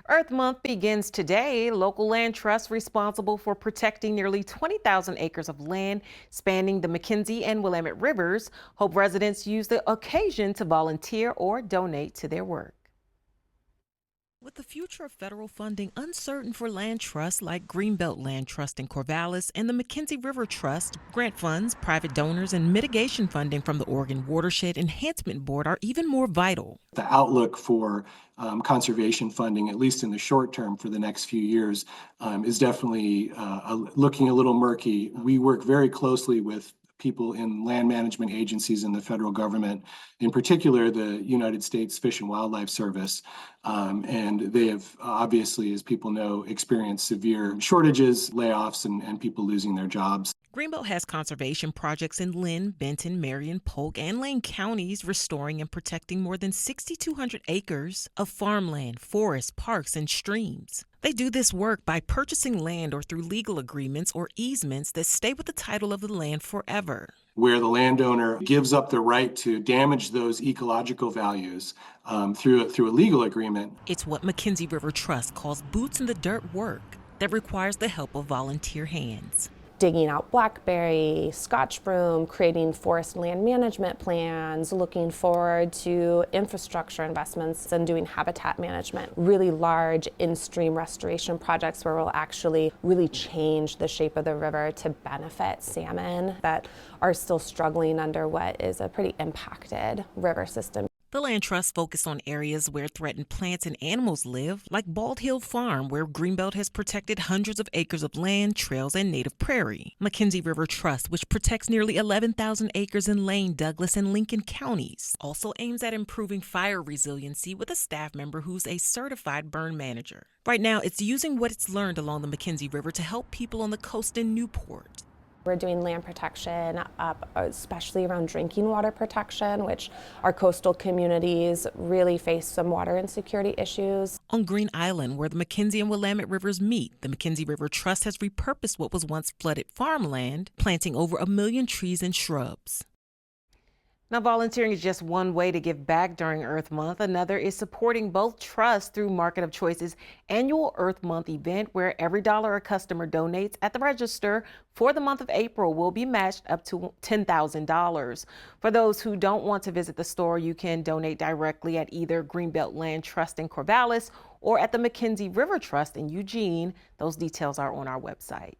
Earth Month begins today. Local land trusts responsible for protecting nearly 20,000 acres of land spanning the McKenzie and Willamette Rivers hope residents use the occasion to volunteer or donate to their work. With the future of federal funding uncertain for land trusts like Greenbelt Land Trust in Corvallis and the McKenzie River Trust, grant funds, private donors, and mitigation funding from the Oregon Watershed Enhancement Board are even more vital. The outlook for conservation funding, at least in the short term for the next few years, is definitely looking a little murky. We work very closely with people in land management agencies in the federal government, in particular the United States Fish and Wildlife Service. And they have obviously, as people know, experienced severe shortages, layoffs, and people losing their jobs. Greenbelt has conservation projects in Lynn, Benton, Marion, Polk, and Lane counties, restoring and protecting more than 6,200 acres of farmland, forests, parks, and streams. They do this work by purchasing land or through legal agreements or easements that stay with the title of the land forever. Where the landowner gives up the right to damage those ecological values through a legal agreement. It's what McKenzie River Trust calls boots in the dirt work that requires the help of volunteer hands. Digging out blackberry, scotch broom, creating forest land management plans, looking forward to infrastructure investments and doing habitat management. Really large in-stream restoration projects where we'll actually really change the shape of the river to benefit salmon that are still struggling under what is a pretty impacted river system. The land trusts focus on areas where threatened plants and animals live, like Bald Hill Farm, where Greenbelt has protected hundreds of acres of land, trails, and native prairie. McKenzie River Trust, which protects nearly 11,000 acres in Lane, Douglas, and Lincoln counties, also aims at improving fire resiliency with a staff member who's a certified burn manager. Right now, it's using what it's learned along the McKenzie River to help people on the coast in Newport. We're doing land protection up, especially around drinking water protection, which our coastal communities really face some water insecurity issues. On Green Island, where the McKenzie and Willamette Rivers meet, the McKenzie River Trust has repurposed what was once flooded farmland, planting over 1 million trees and shrubs. Now, volunteering is just one way to give back during Earth Month. Another is supporting both trusts through Market of Choice's annual Earth Month event, where every dollar a customer donates at the register for the month of April will be matched up to $10,000. For those who don't want to visit the store, you can donate directly at either Greenbelt Land Trust in Corvallis or at the McKenzie River Trust in Eugene. Those details are on our website.